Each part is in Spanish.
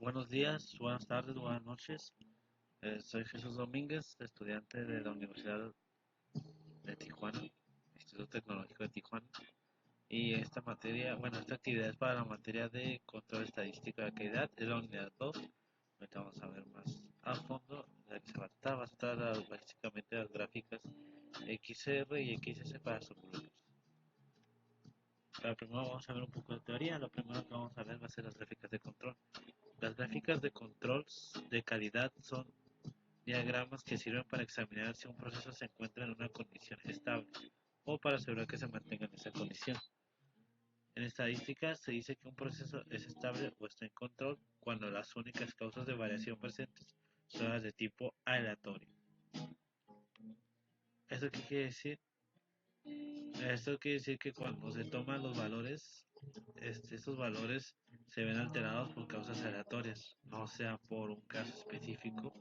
Buenos días, buenas tardes, buenas noches. Soy Jesús Domínguez, estudiante de la Universidad de Tijuana, Instituto Tecnológico de Tijuana. Y esta materia, bueno, esta actividad es para la materia de control estadístico de calidad, es la unidad 2. Ahorita vamos a ver más a fondo de qué se va a tratar. Va a estar básicamente las gráficas XR y XS para subgrupos. Pero primero vamos a ver un poco de teoría. Lo primero que vamos a ver va a ser las gráficas de control. Las gráficas de control de calidad son diagramas que sirven para examinar si un proceso se encuentra en una condición estable o para asegurar que se mantenga en esa condición. En estadística se dice que un proceso es estable o está en control cuando las únicas causas de variación presentes son las de tipo aleatorio. ¿Esto qué quiere decir? Esto quiere decir que cuando se toman los valores, estos valores se ven alterados por causas aleatorias, no sea por un caso específico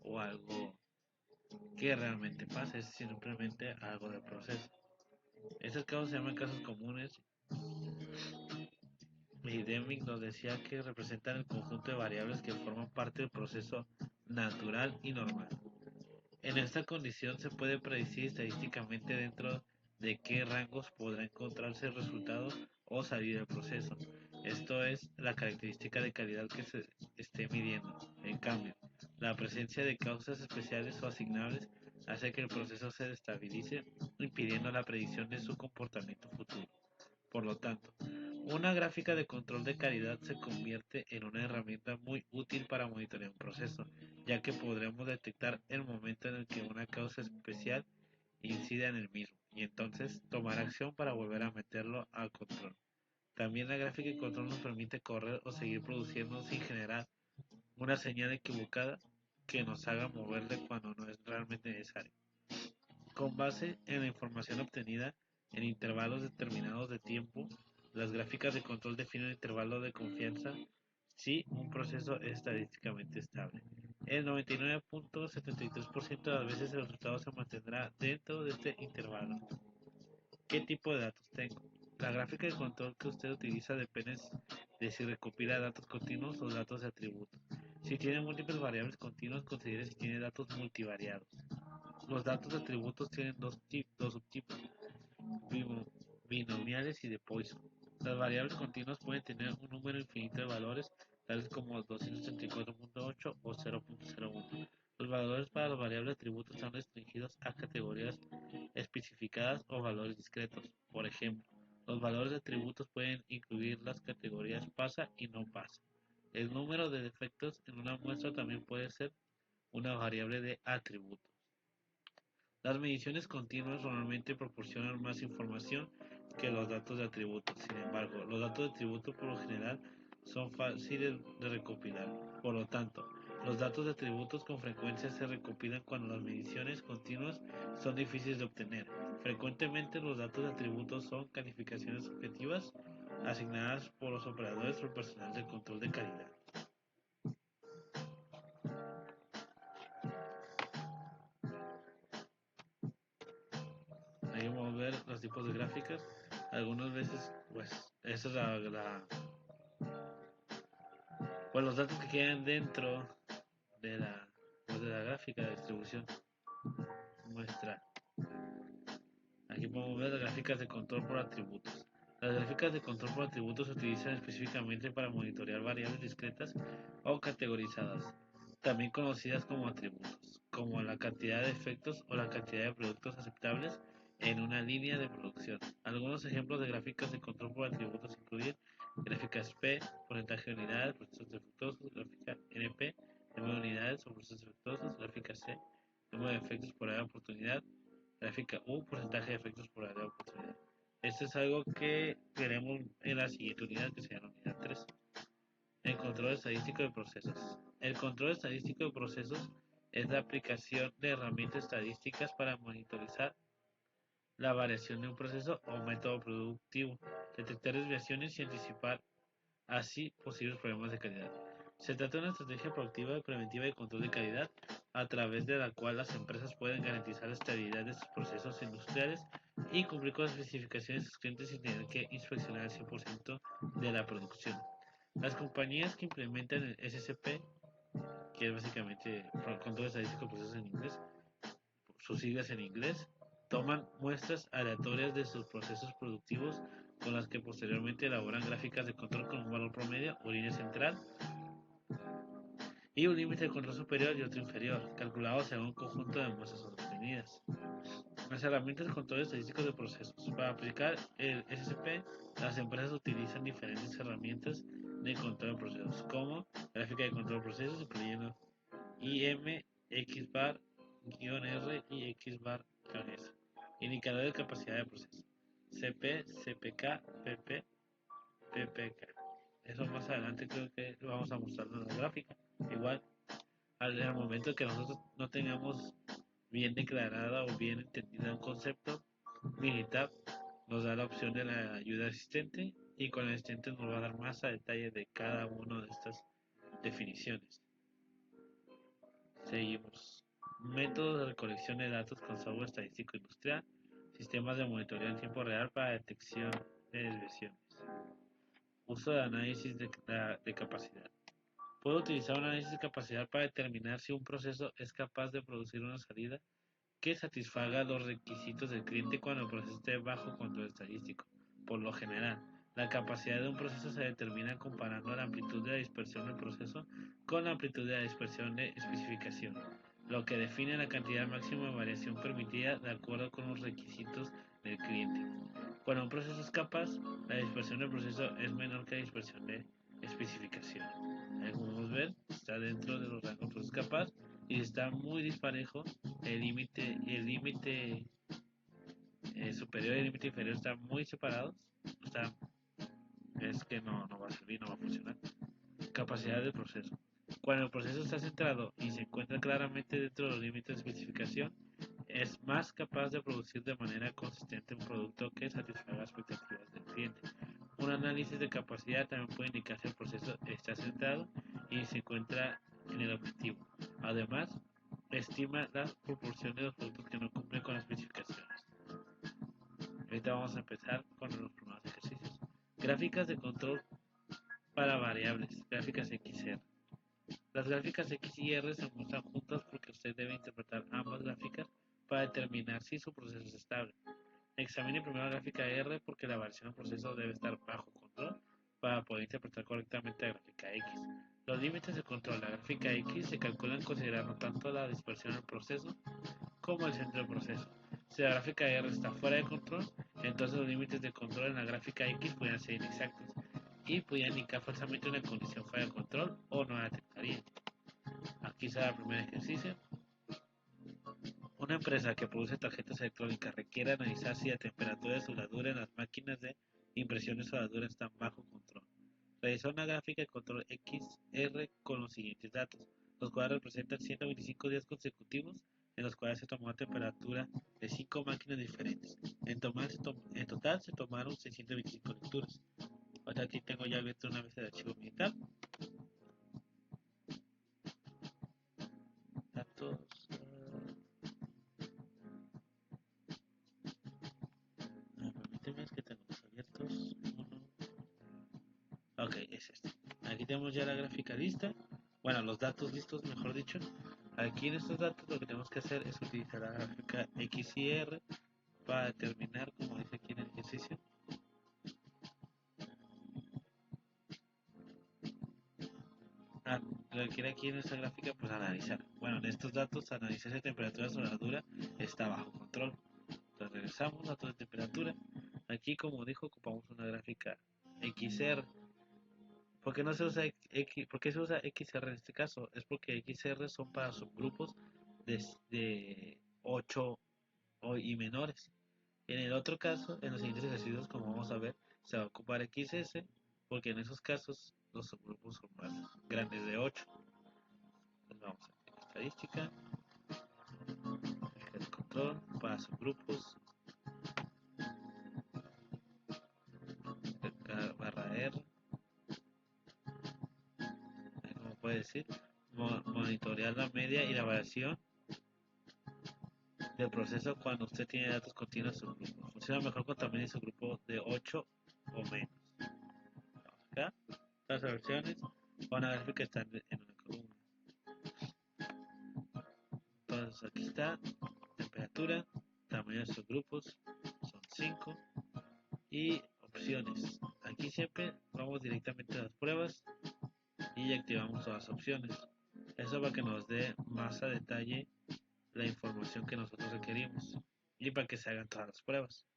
o algo que realmente pasa, es simplemente algo del proceso. Estos casos se llaman casos comunes y Deming nos decía que representan el conjunto de variables que forman parte del proceso natural y normal. En esta condición se puede predecir estadísticamente dentro de qué rangos podrá encontrarse el resultado o salir del proceso. Esto es la característica de calidad que se esté midiendo. En cambio, la presencia de causas especiales o asignables hace que el proceso se estabilice, impidiendo la predicción de su comportamiento futuro. Por lo tanto, una gráfica de control de calidad se convierte en una herramienta muy útil para monitorear un proceso, ya que podremos detectar el momento en el que una causa especial incide en el mismo y entonces tomar acción para volver a meterlo al control. También la gráfica de control nos permite correr o seguir produciendo sin generar una señal equivocada que nos haga moverle cuando no es realmente necesario. Con base en la información obtenida en intervalos determinados de tiempo, las gráficas de control definen un intervalo de confianza si un proceso es estadísticamente estable. El 99.73% de las veces el resultado se mantendrá dentro de este intervalo. ¿Qué tipo de datos tengo? La gráfica de control que usted utiliza depende de si recopila datos continuos o datos de atributos. Si tiene múltiples variables continuas, considere si tiene datos multivariados. Los datos de atributos tienen dos subtipos, binomiales y de Poisson. Las variables continuas pueden tener un número infinito de valores, tales como 234.8 o 0.01. Los valores para las variables de atributos están restringidos a categorías especificadas o valores discretos. Por ejemplo, los valores de atributos pueden incluir las categorías pasa y no pasa. El número de defectos en una muestra también puede ser una variable de atributos. Las mediciones continuas normalmente proporcionan más información que los datos de atributos. Sin embargo, los datos de atributo por lo general son fáciles de recopilar. Por lo tanto, los datos de atributos con frecuencia se recopilan cuando las mediciones continuas son difíciles de obtener. Frecuentemente los datos de atributos son calificaciones objetivas asignadas por los operadores o el personal de control de calidad. Ahí vamos a ver los tipos de gráficas. Algunas veces, pues, esa es pues los datos que quedan dentro de la gráfica de distribución muestra. Aquí podemos ver las gráficas de control por atributos. Las gráficas de control por atributos se utilizan específicamente para monitorear variables discretas o categorizadas, también conocidas como atributos, como la cantidad de efectos o la cantidad de productos aceptables en una línea de producción. Algunos ejemplos de gráficas de control por atributos incluyen gráficas P, porcentaje de unidades, procesos defectuosos, gráfica NP, número de unidades o procesos defectuosos, gráfica C, número de efectos por área de oportunidad, gráfica U, porcentaje de efectos por área de oportunidad. Esto es algo que veremos en la siguiente unidad, que será la unidad 3. El control estadístico de procesos. El control estadístico de procesos es la aplicación de herramientas estadísticas para monitorizar la variación de un proceso o método productivo, detectar desviaciones y anticipar así posibles problemas de calidad. Se trata de una estrategia proactiva, preventiva y control de calidad a través de la cual las empresas pueden garantizar la estabilidad de sus procesos industriales y cumplir con las especificaciones de sus clientes sin tener que inspeccionar el 100% de la producción. Las compañías que implementan el SCP, que es básicamente control estadístico de procesos en inglés, sus siglas en inglés, toman muestras aleatorias de sus procesos productivos con las que posteriormente elaboran gráficas de control con un valor promedio o línea central y un límite de control superior y otro inferior, calculado según un conjunto de muestras obtenidas. Las herramientas de control estadístico de procesos. Para aplicar el SCP, las empresas utilizan diferentes herramientas de control de procesos, como gráfica de control de procesos, incluyendo IM, XBAR, -R y XBAR-S. Indicador de capacidad de proceso. CP, CPK, PP, PPK. Eso más adelante creo que lo vamos a mostrar en la gráfica. Igual, al momento que nosotros no tengamos bien declarada o bien entendida un concepto, Minitab nos da la opción de la ayuda asistente y con el asistente nos va a dar más a detalle de cada una de estas definiciones. Seguimos. Métodos de recolección de datos con software estadístico industrial, sistemas de monitoreo en tiempo real para detección de desviaciones. Uso de análisis de capacidad. Puedo utilizar un análisis de capacidad para determinar si un proceso es capaz de producir una salida que satisfaga los requisitos del cliente cuando el proceso esté bajo control estadístico. Por lo general, la capacidad de un proceso se determina comparando la amplitud de la dispersión del proceso con la amplitud de la dispersión de especificación, lo que define la cantidad máxima de variación permitida de acuerdo con los requisitos del cliente. Cuando un proceso es capaz, la dispersión del proceso es menor que la dispersión de especificación. Como podemos ver, está dentro de los rangos procesos capaz y está muy disparejo. El límite superior y el límite inferior están muy separados. Está, es que no va a servir, no va a funcionar. Capacidad del proceso. Cuando el proceso está centrado y se encuentra claramente dentro de los límites de especificación, es más capaz de producir de manera consistente un producto que satisfaga las expectativas del cliente. Un análisis de capacidad también puede indicar si el proceso está centrado y se encuentra en el objetivo. Además, estima la proporción de los productos que no cumplen con las especificaciones. Ahorita vamos a empezar con los primeros ejercicios. Gráficas de control para variables, gráficas XR. Las gráficas X y R se muestran juntas porque usted debe interpretar ambas gráficas para determinar si su proceso es estable. Examine primero la gráfica R porque la variación del proceso debe estar bajo control para poder interpretar correctamente la gráfica X. Los límites de control de la gráfica X se calculan considerando tanto la dispersión del proceso como el centro del proceso. Si la gráfica R está fuera de control, entonces los límites de control en la gráfica X pueden ser inexactos y pueden indicar falsamente una condición fuera de control o no la detectarían. Aquí será el primer ejercicio. Una empresa que produce tarjetas electrónicas requiere analizar si la temperatura de soldadura en las máquinas de impresión de soldadura está bajo control. Realizar una gráfica de control XR con los siguientes datos, los cuales representan 125 días consecutivos en los cuales se tomó la temperatura de 5 máquinas diferentes. En total se tomaron 625 lecturas. Ahora aquí tengo ya abierto una vez el archivo militar. Datos. Permíteme, es que tengo los abiertos. Ok, es este. Aquí tenemos ya la gráfica lista. Bueno, los datos listos, mejor dicho. Aquí en estos datos lo que tenemos que hacer es utilizar la gráfica X y R para determinar, como dice aquí en el ejercicio, lo que quiere aquí en esta gráfica, pues analizar. Bueno, en estos datos, analizar si temperatura de soldadura está bajo control. Entonces regresamos, datos de temperatura. Aquí, como dijo, ocupamos una gráfica XR. ¿Por qué no se usa ¿Por qué se usa XR en este caso? Es porque XR son para subgrupos de 8 y menores. En el otro caso, en los siguientes ejercicios, como vamos a ver, se va a ocupar XS porque en esos casos los subgrupos son más grandes de 8. Entonces vamos a ver estadística, el control para subgrupos, barra R, como puede decir, monitorear la media y la variación del proceso cuando usted tiene datos continuos en su grupo. Funciona mejor cuando también es un grupo de 8 o menos. Vamos acá. las opciones o una gráfica está en una columna. Entonces aquí está temperatura, tamaño de sus grupos, son 5 y opciones. Aquí siempre vamos directamente a las pruebas y activamos todas las opciones. Eso para que nos dé más a detalle la información que nosotros requerimos y para que se hagan todas las pruebas.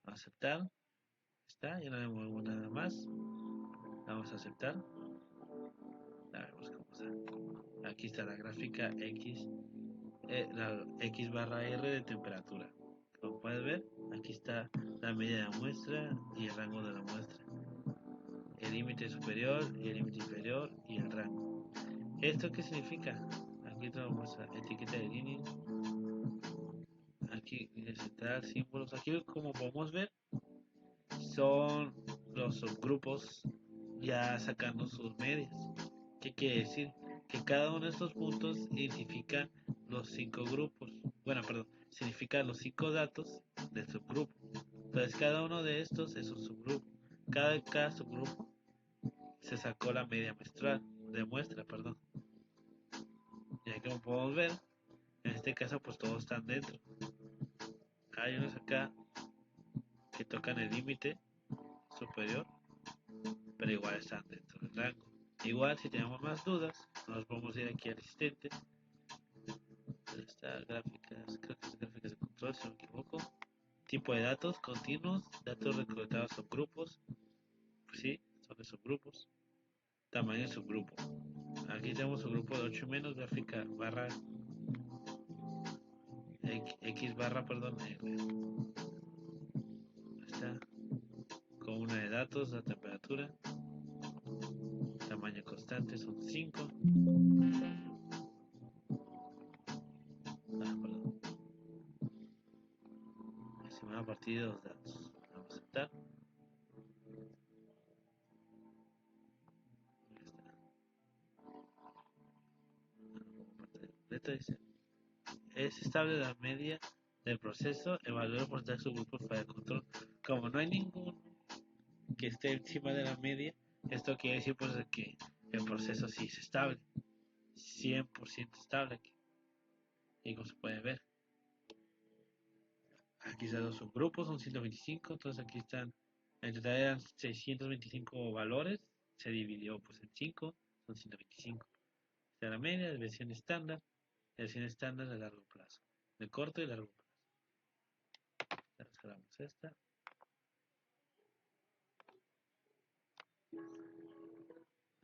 Aceptar, está, ya no le muevo nada más. Vamos a aceptar. A ver, cómo está. Aquí está la gráfica X, la X barra R de temperatura. Como puedes ver, aquí está la media de la muestra y el rango de la muestra. El límite superior y el límite inferior y el rango. ¿Esto qué significa? Aquí tenemos la etiqueta de línea. Aquí necesitar símbolos. Aquí como podemos ver son los subgrupos ya sacando sus medias. ¿Qué quiere decir? Que cada uno de estos puntos identifica los 5 grupos. Bueno, perdón, significa los 5 datos del subgrupo. Entonces cada uno de estos es un subgrupo. Cada subgrupo se sacó la media menstrual de muestra, perdón. Y aquí como podemos ver, en este caso pues todos están dentro. Hay unos acá que tocan el límite superior, pero igual están dentro del rango. Igual si tenemos más dudas, nos podemos ir aquí al asistente. Está gráficas, creo que es gráficas de control si no me equivoco. Tipo de datos continuos, datos recolectados subgrupos, pues sí, son de subgrupos. Tamaño de subgrupo. Aquí tenemos subgrupo de 8 menos, gráfica barra X barra, perdón, está con una de datos, la temperatura, tamaño constante son 5. Perdón. Se me va a partir de los datos. Vamos a aceptar. Dice, es estable la media del proceso, evaluar por dar subgrupos para el control. Como no hay ninguno que esté encima de la media, esto quiere decir pues que el proceso sí es estable, 100% estable aquí. Y como se puede ver, aquí están los subgrupos, son 125, entonces aquí están, en total eran 625 valores, se dividió pues en 5, son 125. Esta es la media de versión estándar de largo plazo, de corto y largo plazo. Ya cerramos esta.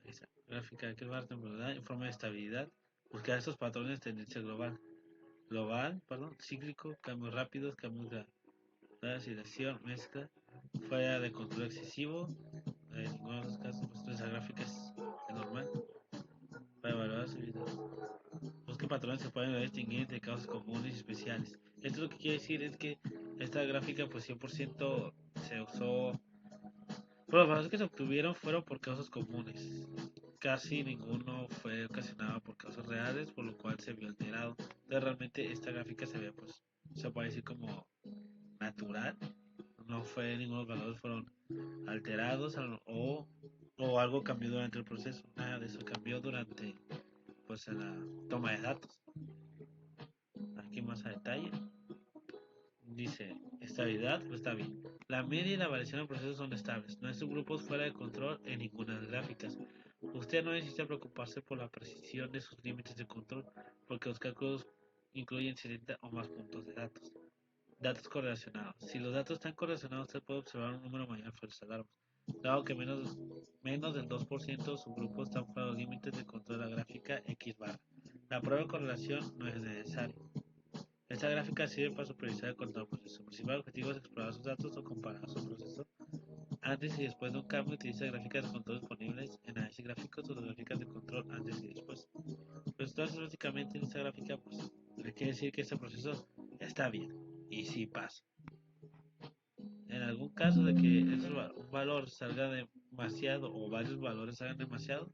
Ahí está. Gráfica de que va temporada, informe de estabilidad, buscar estos patrones de tendencia global, perdón, cíclico, cambios rápidos, cambios de aceleración, mezcla, fuera de control excesivo. En ninguno de los casos, pues esa gráfica es normal. Para evaluar su vida. Busque patrones se pueden distinguir entre casos comunes y especiales. Esto lo que quiere decir es que esta gráfica pues 100% se usó. Pero los valores que se obtuvieron fueron por casos comunes. Casi ninguno fue ocasionado por causas reales, por lo cual se vio alterado. Entonces realmente esta gráfica se ve pues, se puede decir como natural. No fue, ninguno de los valores fueron alterados o algo cambió durante el proceso. Nada de eso cambió durante pues en la toma de datos. Aquí más a detalle. Dice, estabilidad, pues está bien. La media y la variación del proceso son estables. No hay subgrupos fuera de control en ninguna de las gráficas. Usted no necesita preocuparse por la precisión de sus límites de control, porque los cálculos incluyen 70 o más puntos de datos. Datos correlacionados. Si los datos están correlacionados, usted puede observar un número mayor de falsas alarmas. Dado que menos del 2% de su grupo están fuera de los límites de control de la gráfica X barra. La prueba de correlación no es necesaria. Esta gráfica sirve para supervisar el control del proceso. Su principal objetivo es explorar sus datos o comparar su proceso antes y después de un cambio. Utiliza gráficas de control disponibles en análisis gráficos o las gráficas de control antes y después. Pues entonces básicamente en esta gráfica pues le quiere decir que este proceso está bien y sí pasa. En algún caso de que un valor salga demasiado o varios valores salgan demasiado,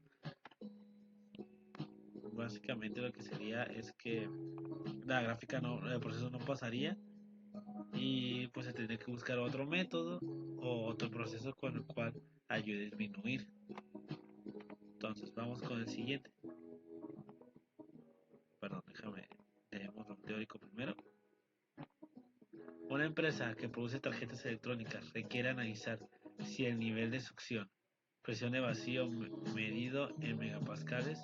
básicamente lo que sería es que la gráfica no, el proceso no pasaría y pues se tendría que buscar otro método o otro proceso con el cual ayude a disminuir. Entonces vamos con el siguiente. Perdón, déjame, leemos lo teórico primero. Una empresa que produce tarjetas electrónicas requiere analizar si el nivel de succión, presión de vacío medido en megapascales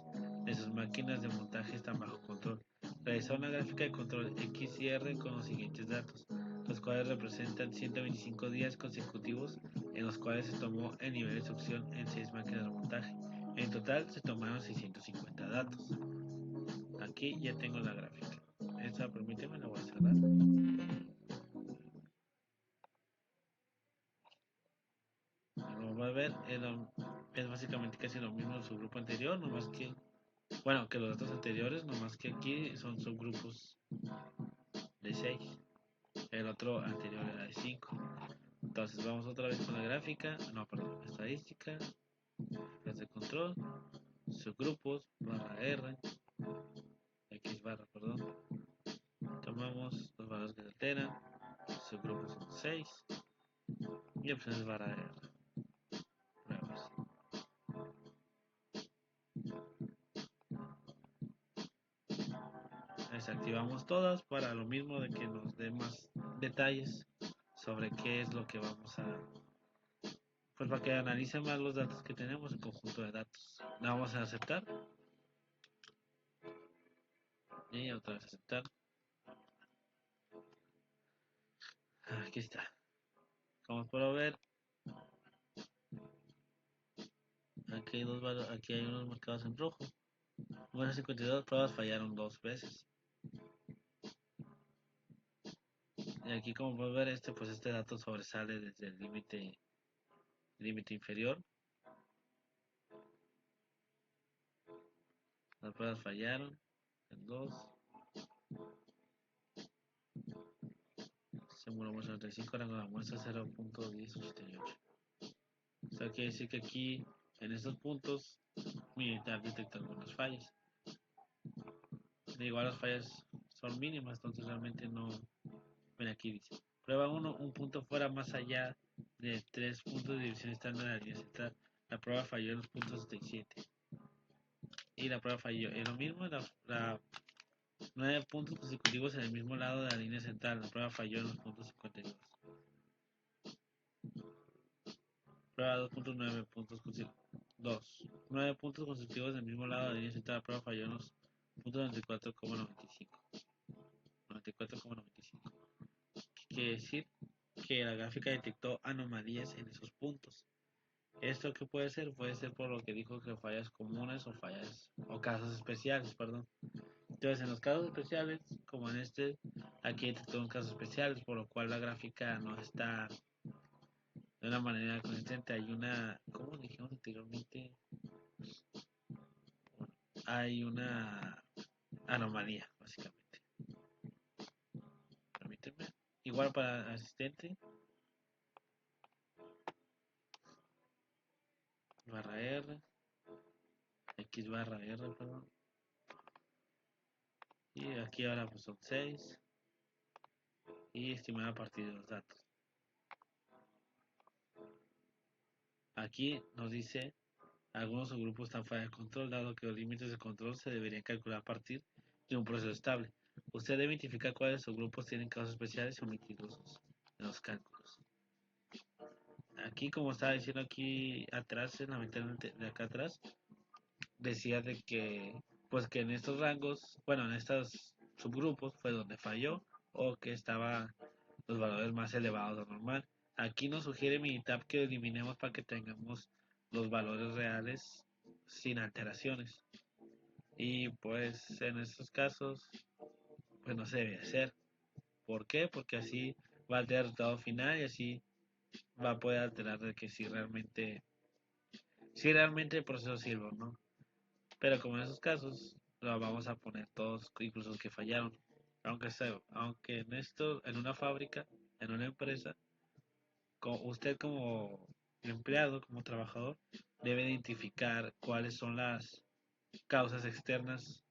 de sus máquinas de montaje están bajo control. Realizar una gráfica de control X y R con los siguientes datos, los cuales representan 125 días consecutivos en los cuales se tomó el nivel de succión en 6 máquinas de montaje. En total se tomaron 650 datos. Aquí ya tengo la gráfica. Esta, permíteme, la voy a cerrar. Como va a ver, es básicamente casi lo mismo en su grupo anterior, nomás que, bueno, que los datos anteriores, nomás que aquí son subgrupos de 6. El otro anterior era de 5. Entonces vamos otra vez con la gráfica, no, perdón, estadística, gráficas de control, subgrupos, barra R, X barra, perdón. Tomamos los valores que se alteran, subgrupos son 6 y opciones barra R. Pruebas. Desactivamos todas para lo mismo de que nos dé más detalles sobre qué es lo que vamos a, pues para que analice más los datos que tenemos, el conjunto de datos. La vamos a aceptar y otra vez aceptar. Aquí está. Como puedo ver, aquí hay unos marcados en rojo. Bueno, 52 pruebas fallaron 2 veces. Y aquí como puedo ver, pues este dato sobresale desde el límite inferior. Las pruebas fallaron en 2. Seguro muestra 35, ahora con la muestra 0.1088. O sea, quiere decir que aquí, en estos puntos, militar detecta algunas fallas. Igual las fallas son mínimas, entonces realmente no. Mira, aquí dice: prueba 1, un punto fuera más allá de 3 puntos de división estándar de la línea central. La prueba falló en los puntos 67. Y la prueba falló en lo mismo, la 9 puntos consecutivos en el mismo lado de la línea central. La prueba falló en los puntos 52. Prueba 2.9 puntos consecutivos. 9 puntos consecutivos en el mismo lado de la línea central. La prueba falló en los puntos 94,95. 94,95. ¿Qué quiere decir? Que la gráfica detectó anomalías en esos puntos. ¿Esto qué puede ser? Puede ser por lo que dijo que fallas comunes o fallas o casos especiales, perdón. Entonces, en los casos especiales, como en este, aquí detectó un caso especial, por lo cual la gráfica no está de una manera consistente. Hay una, como dijimos anteriormente, bueno, hay una anomalía, básicamente. Permíteme. Igual para asistente, barra R, X barra R, perdón. Y aquí ahora pues son 6. Y estimada a partir de los datos. Aquí nos dice: algunos subgrupos están fuera de control, dado que los límites de control se deberían calcular a partir de un proceso estable. Usted debe identificar cuáles subgrupos tienen casos especiales y omitirlos en los cálculos. Aquí, como estaba diciendo aquí atrás, en la ventana de acá atrás, decía de que, pues que en estos rangos, bueno, en estos subgrupos fue donde falló o que estaban los valores más elevados de lo normal. Aquí nos sugiere Minitab que eliminemos para que tengamos los valores reales sin alteraciones. Y pues en estos casos, pues no se debe hacer. ¿Por qué? Porque así va a alterar el resultado final y así va a poder alterar de que si realmente el proceso sirve o no. Pero como en esos casos, lo vamos a poner todos, incluso los que fallaron. Aunque en esto, en una fábrica, en una empresa, usted como empleado, como trabajador, debe identificar cuáles son las causas externas,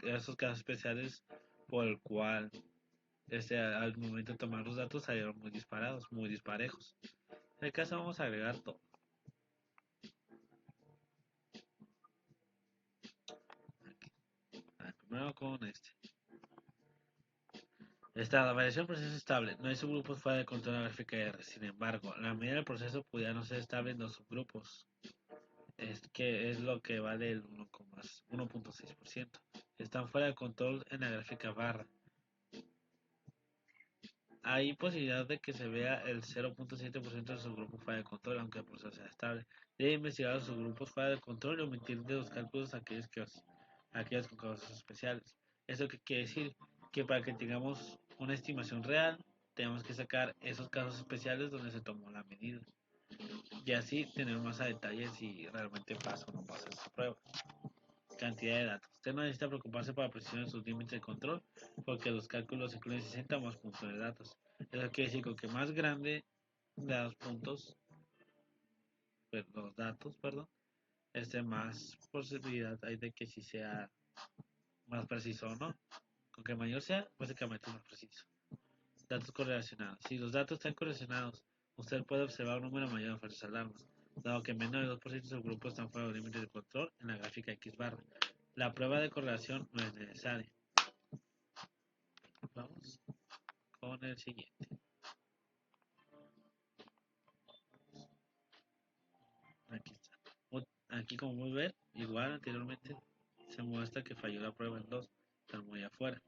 esos casos especiales por el cual al momento de tomar los datos salieron muy disparados, muy disparejos. En el caso vamos a agregar todo. primero con este. La variación del proceso estable. No hay subgrupos fuera de control de la gráfica R. Sin embargo, la medida del proceso pudiera no ser estable en los subgrupos. Es que es lo que vale el 1.6%. Están fuera de control en la gráfica barra. Hay posibilidad de que se vea el 0.7% de sus grupos fuera de control, aunque el proceso sea estable. Debe investigar los subgrupos fuera de control y omitir de los cálculos aquellos con causas especiales. ¿Eso qué quiere decir? Que para que tengamos una estimación real, tenemos que sacar esos casos especiales donde se tomó la medida. Y así tener más a detalle si realmente pasa o no pasa esa prueba. Cantidad de datos. Usted no necesita preocuparse por la precisión de sus límites de control, porque los cálculos incluyen 60 o más puntos de datos. Eso quiere decir que más grande de los puntos, los datos, perdón, más posibilidad hay de que si sea más preciso o no. Con que mayor sea, básicamente es más preciso. Datos correlacionados. Si los datos están correlacionados, usted puede observar un número mayor de falsas alarmas, dado que menos de 2% de sus grupos están fuera de los límites de control en la gráfica X barra. La prueba de correlación no es necesaria. Vamos con el siguiente. Aquí está. Aquí como pueden ver, igual anteriormente se muestra que falló la prueba en 2, están muy afuera.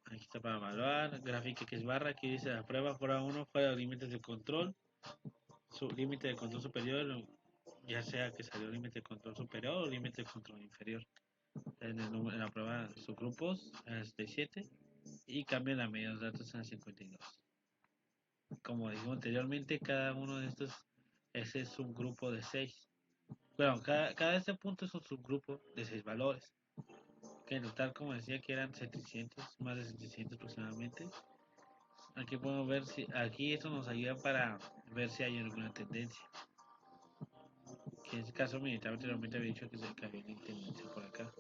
Aquí está para evaluar, gráfica X barra, aquí dice la prueba fuera 1 fuera de los límites de control, su límite de control superior, ya sea que salió límite de control superior o límite de control inferior. En la prueba subgrupos es de 7 y cambia la medida de los datos en 52. Como dijimos anteriormente, cada uno de estos es un subgrupo de 6. Bueno, cada este punto es un subgrupo de 6 valores. Que en total, como decía, que eran 700, más de 700 aproximadamente. Aquí podemos ver si, aquí esto nos ayuda para ver si hay alguna tendencia. Que en este caso militar anteriormente había dicho que había una tendencia por acá.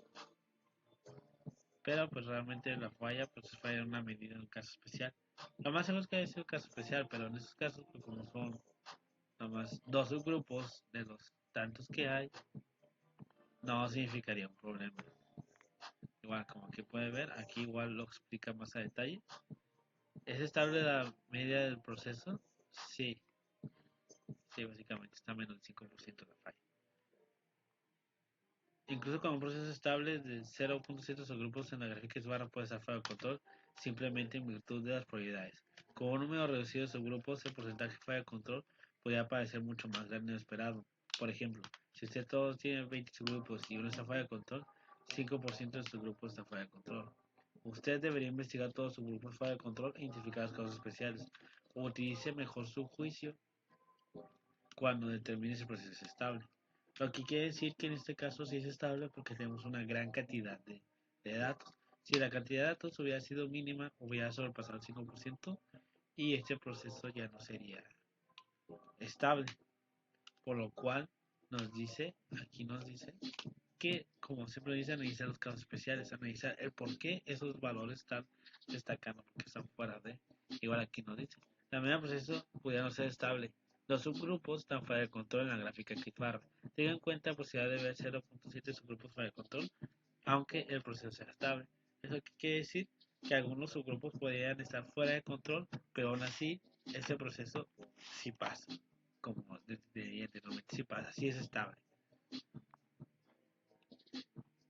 Pero pues realmente la falla pues es falla en una medida en un caso especial. Lo más seguro es que haya sido un caso especial, pero en estos casos pues como son nomás dos subgrupos de los tantos que hay, no significaría un problema. Igual como que puede ver, aquí igual lo explica más a detalle. ¿Es estable la media del proceso? Sí, sí, básicamente está menos del 5% la falla. Incluso con un proceso estable de 0.7 subgrupos en la gráfica es barra puede estar fuera de control simplemente en virtud de las probabilidades. Con un número reducido de subgrupos, el porcentaje fuera de control podría parecer mucho más grande de lo esperado. Por ejemplo, si usted todos tiene 20 subgrupos y uno está fuera de control, 5% de su grupo está fuera de control. Usted debería investigar todos sus grupos fuera de control e identificar las causas especiales. Utilice mejor su juicio cuando determine si el proceso es estable. Lo que quiere decir que en este caso sí es estable porque tenemos una gran cantidad de datos. Si la cantidad de datos hubiera sido mínima, hubiera sobrepasado el 5% y este proceso ya no sería estable. Por lo cual aquí nos dice que, como siempre dice, analizar los casos especiales, analizar el por qué esos valores están destacando, porque están fuera de. Igual aquí nos dice, la medida del proceso pudiera no ser estable. Los subgrupos están fuera de control en la gráfica X-barra. Tenga en cuenta la posibilidad de ver 0.7 subgrupos fuera de control, aunque el proceso sea estable. Eso quiere decir que algunos subgrupos podrían estar fuera de control, pero aún así este proceso sí pasa, como evidentemente sí pasa, sí es estable.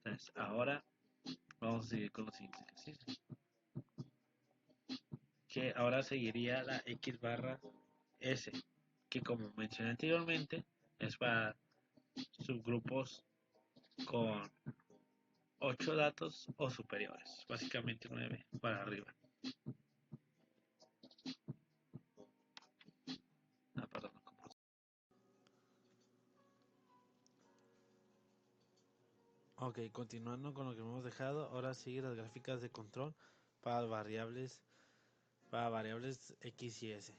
Entonces, ahora vamos a seguir con los siguientes ejercicios. Que ahora seguiría la X barra S, que como mencioné anteriormente, es para subgrupos con 8 datos o superiores, básicamente 9 para arriba. Perdón. Ok, continuando con lo que hemos dejado, ahora sigue las gráficas de control para variables X y S.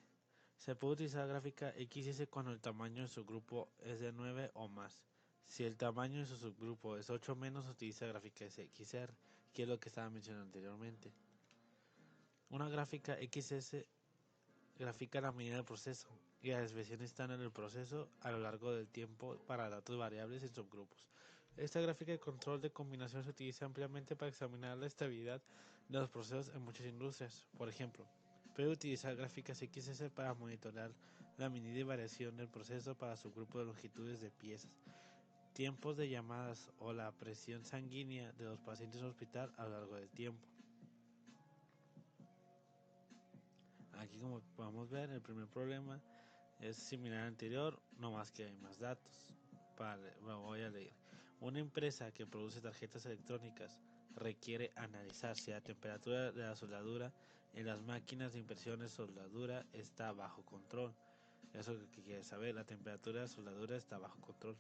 Se puede utilizar la gráfica X y S cuando el tamaño de su grupo es de 9 o más. Si el tamaño de su subgrupo es 8 o menos, utiliza gráfica SXR, que es lo que estaba mencionando anteriormente. Una gráfica XS grafica la medida del proceso y la desviación estándar del proceso a lo largo del tiempo para datos variables en subgrupos. Esta gráfica de control de combinación se utiliza ampliamente para examinar la estabilidad de los procesos en muchas industrias. Por ejemplo, puede utilizar gráficas XS para monitorear la medida y variación del proceso para subgrupos de longitudes de piezas, tiempos de llamadas o la presión sanguínea de los pacientes en el hospital a lo largo del tiempo. Aquí, como podemos ver, el primer problema es similar al anterior, no más que hay más datos. Voy a leer. Una empresa que produce tarjetas electrónicas requiere analizar si la temperatura de la soldadura en las máquinas de impresión de soldadura está bajo control. Eso que quiere saber, la temperatura de la soldadura está bajo control.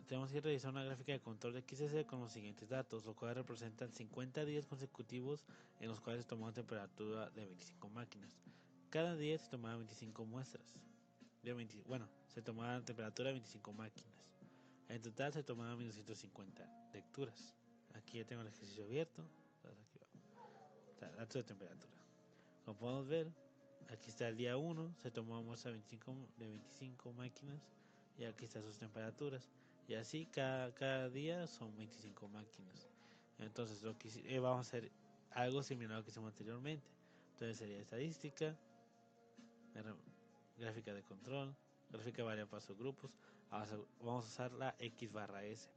Tenemos que realizar una gráfica de control de XS con los siguientes datos, los cuales representan 50 días consecutivos en los cuales se tomó una temperatura de 25 máquinas. Cada día se tomaban 25 muestras. Se tomaba la temperatura de 25 máquinas. En total se tomaban 1250 lecturas. Aquí ya tengo el ejercicio abierto. Aquí va. Datos de temperatura. Como podemos ver, aquí está el día 1, se tomó una muestra de 25 máquinas y aquí están sus temperaturas. Y así cada día son 25 máquinas. Entonces lo que vamos a hacer algo similar a lo que hicimos anteriormente. Entonces sería estadística, gráfica de control, gráfica variable para subgrupos. Vamos a usar la X barra S.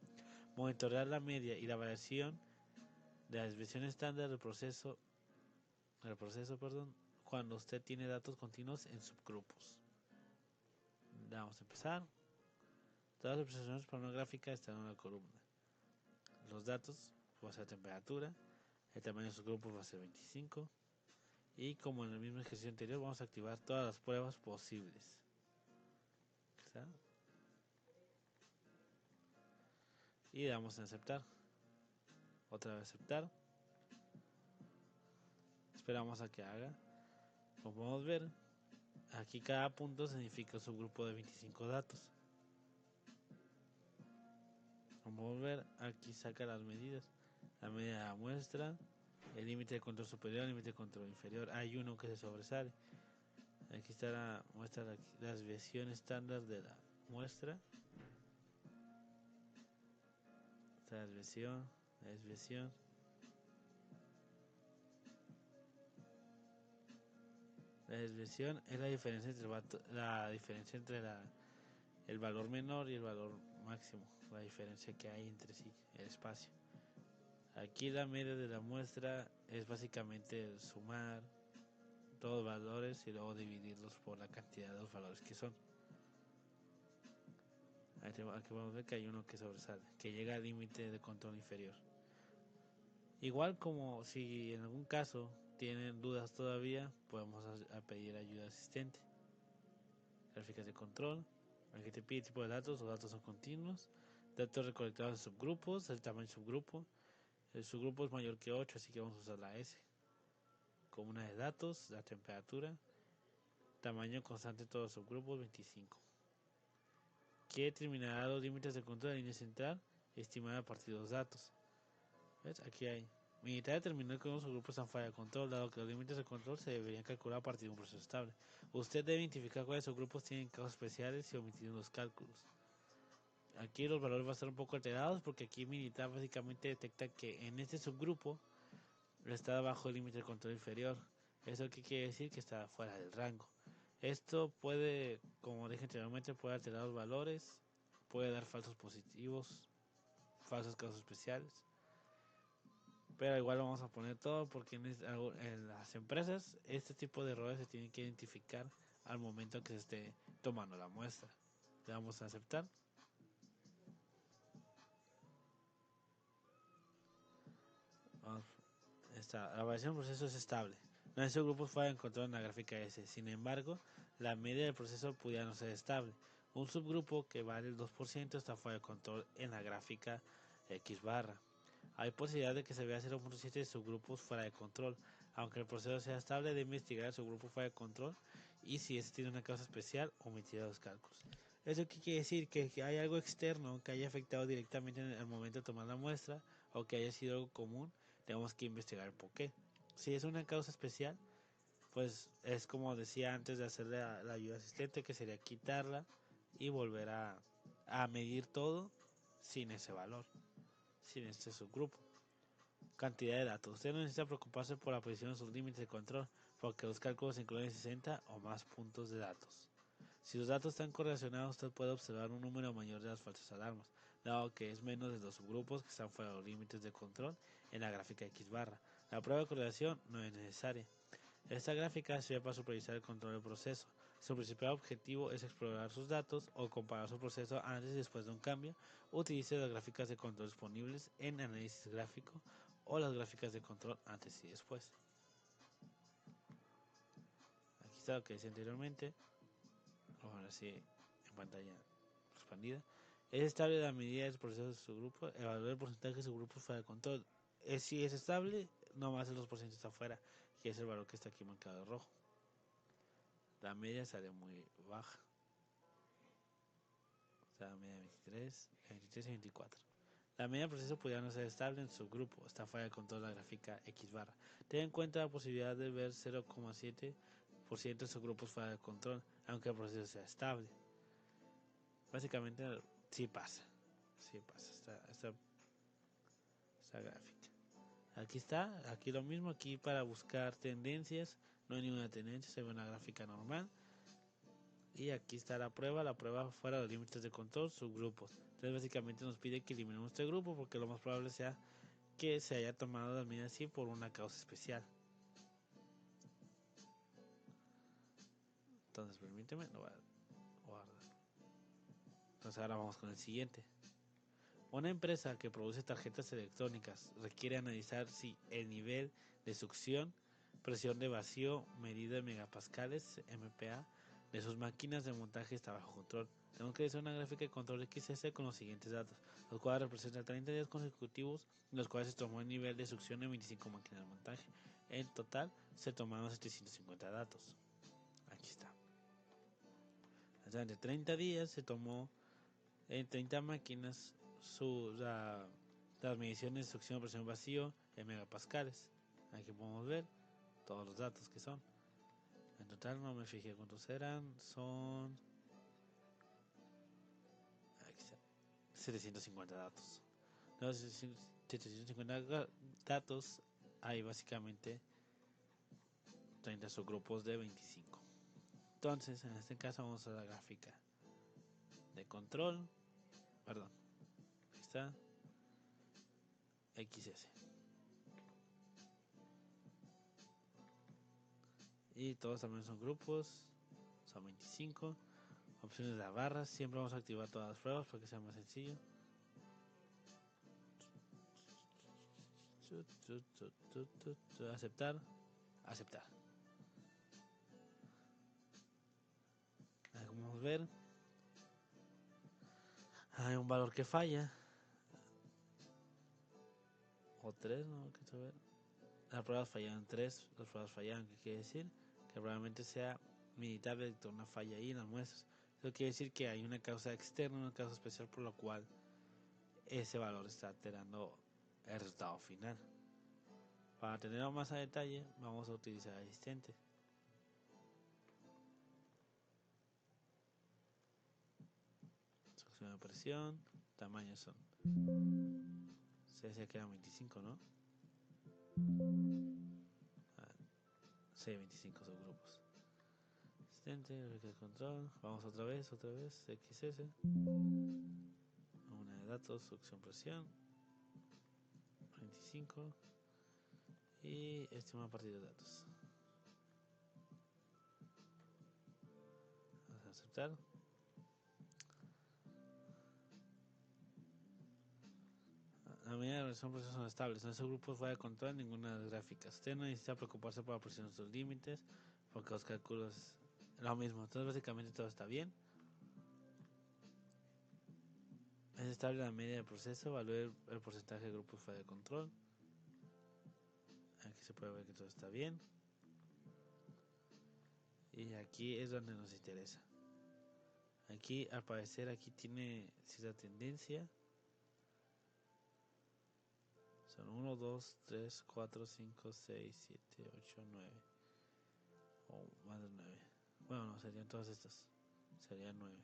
Monitorear la media y la variación de la desviación estándar del proceso, cuando usted tiene datos continuos en subgrupos. Vamos a empezar. Todas las observaciones para una gráfica están en una columna. Los datos va a ser la temperatura, el tamaño de sus grupos va a ser 25. Y como en el mismo ejercicio anterior, vamos a activar todas las pruebas posibles. ¿Está? Y le damos en aceptar. Otra vez aceptar. Esperamos a que haga. Como podemos ver, aquí cada punto significa un subgrupo de 25 datos. Como podemos ver, aquí saca las medidas. La medida de la muestra, el límite de control superior, el límite de control inferior. Hay uno que se sobresale. Aquí está la muestra, la desviación estándar de la muestra. Esta desviación, la desviación. La desviación es la diferencia entre el valor menor y el valor máximo, la diferencia que hay entre sí, el espacio. Aquí la media de la muestra es básicamente sumar todos los valores y luego dividirlos por la cantidad de los valores que son. Aquí vamos a ver que hay uno que sobresale, que llega al límite de control inferior. Igual como si en algún caso tienen dudas todavía, podemos pedir ayuda asistente. Gráficas de control. Aquí te pide tipo de datos, los datos son continuos. Datos recolectados en subgrupos, el tamaño subgrupo. El subgrupo es mayor que 8, así que vamos a usar la S. Comuna de datos, la temperatura. Tamaño constante de todos los subgrupos, 25. Que determinará los límites de control de la línea central, estimada a partir de los datos. ¿Ves? Aquí hay. Militar determinar que unos subgrupos están fuera de control, dado que los límites de control se deberían calcular a partir de un proceso estable. Usted debe identificar cuáles subgrupos tienen casos especiales y omitir los cálculos. Aquí los valores van a estar un poco alterados porque aquí militar básicamente detecta que en este subgrupo está bajo el límite de control inferior. ¿Eso qué quiere decir? Que está fuera del rango. Esto puede, como dije anteriormente, puede alterar los valores, puede dar falsos positivos, falsos casos especiales. Pero igual vamos a poner todo porque en las empresas este tipo de errores se tienen que identificar al momento que se esté tomando la muestra. Le damos a aceptar. La variación del proceso es estable. No hay subgrupos fuera de control en la gráfica S. Sin embargo, la media del proceso pudiera no ser estable. Un subgrupo que vale el 2% está fuera de control en la gráfica X barra. Hay posibilidad de que se vea 0.7 de subgrupos fuera de control. Aunque el proceso sea estable, debe investigar el subgrupo fuera de control y si este tiene una causa especial, omitir los cálculos. ¿Eso qué quiere decir? Que hay algo externo que haya afectado directamente en el momento de tomar la muestra o que haya sido algo común, tenemos que investigar por qué. Si es una causa especial, pues es como decía antes de hacer la ayuda asistente, que sería quitarla y volver a medir todo sin ese valor, sin este subgrupo. Cantidad de datos. Usted no necesita preocuparse por la posición de sus límites de control, porque los cálculos incluyen 60 o más puntos de datos. Si los datos están correlacionados, usted puede observar un número mayor de las falsas alarmas, dado que es menos de los subgrupos que están fuera de los límites de control en la gráfica X barra. La prueba de correlación no es necesaria. Esta gráfica sirve para supervisar el control del proceso. Su principal objetivo es explorar sus datos o comparar su proceso antes y después de un cambio. Utilice las gráficas de control disponibles en análisis gráfico o las gráficas de control antes y después. Aquí está lo que decía anteriormente. Ahora sí, en pantalla expandida. Es estable la medida del proceso de su grupo. Evaluar el porcentaje de su grupo fuera de control. Si es estable, no más el 2% está afuera, que es el valor que está aquí marcado de rojo. La media sale muy baja. O sea, la media 23 y 24. La media del proceso podría no ser estable en su grupo. Está fuera de control de la gráfica X barra. Ten en cuenta la posibilidad de ver 0,7% de su grupo fuera de control, aunque el proceso sea estable. Básicamente, sí pasa. Sí pasa esta gráfica. Aquí está, aquí lo mismo, aquí para buscar tendencias, no hay ninguna tendencia, se ve una gráfica normal. Y aquí está la prueba fuera de los límites de control, subgrupos. Entonces básicamente nos pide que eliminemos este grupo porque lo más probable sea que se haya tomado la medida así por una causa especial. Entonces permíteme, lo voy a guardar. Entonces ahora vamos con el siguiente. Una empresa que produce tarjetas electrónicas requiere analizar si el nivel de succión, presión de vacío, medida en megapascales, MPa, de sus máquinas de montaje está bajo control. Tenemos que hacer una gráfica de control XS con los siguientes datos, los cuales representan 30 días consecutivos, en los cuales se tomó el nivel de succión de 25 máquinas de montaje. En total se tomaron 750 datos. Aquí está. Durante 30 días se tomó en 30 máquinas las mediciones de succión, presión vacío en megapascales. Aquí podemos ver todos los datos que son. En total no me fijé cuántos eran. Son 750 datos. De los 750 datos hay básicamente 30 subgrupos de 25. Entonces, en este caso vamos a la gráfica de control. Perdón. Ahí está. XS. Y todos también son grupos. Son 25. Opciones de la barra. Siempre vamos a activar todas las pruebas para que sea más sencillo. Aceptar. Aceptar. Ahí como vamos a ver, hay un valor que falla. O 3, ¿no? ¿Qué saber? Las pruebas fallaron 3. Las pruebas fallaron. ¿Qué quiere decir? Que probablemente sea militable una falla ahí en las muestras. Eso quiere decir que hay una causa externa, una causa especial por la cual ese valor está alterando el resultado final. Para tenerlo más a detalle, vamos a utilizar asistente. Succión de presión, tamaños son. Se decía que eran 25, ¿no? Sí, 25 subgrupos. Asistente, de control. Vamos otra vez, XS. Una de datos, succión presión. 25. Y estimado partido de datos. Vamos a aceptar. A medida que son procesos estables, en esos grupos va a controlar ninguna de las gráficas. Usted no necesita preocuparse por la presión de sus límites, porque los cálculos lo mismo. Entonces básicamente todo está bien. Es estable la media del proceso, evalúe el porcentaje de grupos fuera de control. Aquí se puede ver que todo está bien. Y aquí es donde nos interesa. Aquí al parecer aquí tiene cierta tendencia. Son 1, 2, 3, 4, 5, 6, 7, 8, 9. entonces 9. Bueno, no, serían todas estas. Serían 9.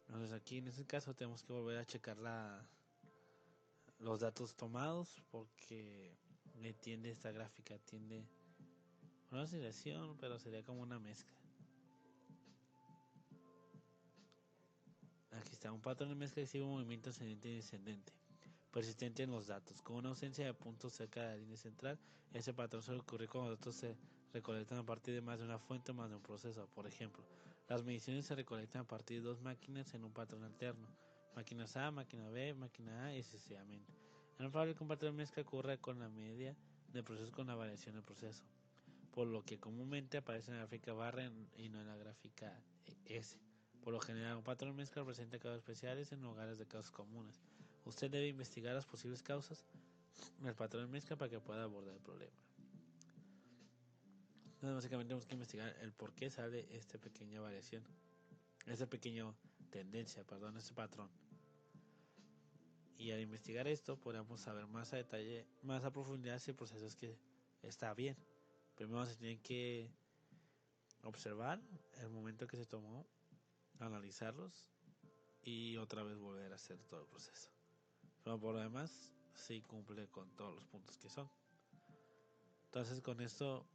Entonces aquí en este caso tenemos que volver a checar los datos tomados porque le tiende esta gráfica, tiende una oscilación, pero sería como una mezcla. Aquí está un patrón de mezcla que sigue un movimiento ascendente y descendente, persistente en los datos, con una ausencia de puntos cerca de la línea central. Ese patrón suele ocurrir cuando los datos se recolectan a partir de más de una fuente o más de un proceso. Por ejemplo, las mediciones se recolectan a partir de dos máquinas en un patrón alterno, máquinas A, máquina B, máquina A y sucesivamente. Es probable que un patrón de mezcla ocurra con la media de procesos con la variación del proceso, por lo que comúnmente aparece en la gráfica barra y no en la gráfica S. Por lo general, un patrón de mezcla presenta causas especiales en lugares de causas comunes. Usted debe investigar las posibles causas del patrón de mezcla para que pueda abordar el problema. Entonces, básicamente tenemos que investigar el por qué sale esta pequeña variación, esta pequeña tendencia, este patrón. Y al investigar esto, podemos saber más a detalle, más a profundidad si el proceso es que está bien. Primero se tiene que observar el momento que se tomó, analizarlos y otra vez volver a hacer todo el proceso. Pero por lo demás, sí cumple con todos los puntos que son. Entonces con esto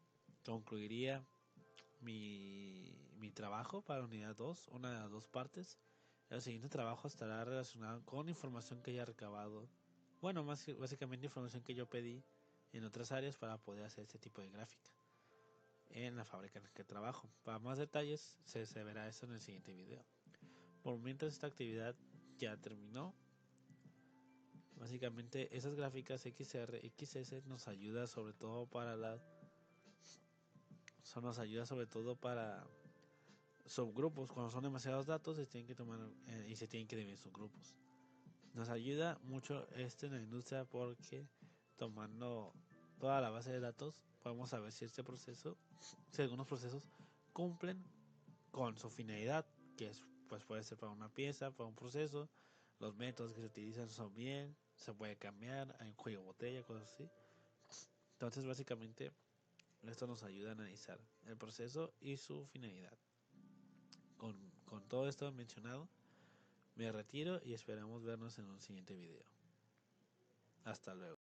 concluiría mi trabajo para unidad 2, una de las dos partes. El siguiente trabajo estará relacionado con información que haya recabado. Bueno, básicamente información que yo pedí en otras áreas para poder hacer este tipo de gráfica en la fábrica en la que trabajo. Para más detalles se verá eso en el siguiente video. Por mientras esta actividad ya terminó. Básicamente esas gráficas XR, XS nos ayuda sobre todo para subgrupos. Cuando son demasiados datos se tienen que tomar y se tienen que dividir subgrupos. Nos ayuda mucho en la industria porque tomando toda la base de datos podemos saber si si algunos procesos cumplen con su finalidad, que es, pues puede ser para una pieza, para un proceso, los métodos que se utilizan son bien, se puede cambiar, hay un cuello botella, cosas así. Entonces básicamente esto nos ayuda a analizar el proceso y su finalidad. Con todo esto mencionado, me retiro y esperamos vernos en un siguiente video. Hasta luego.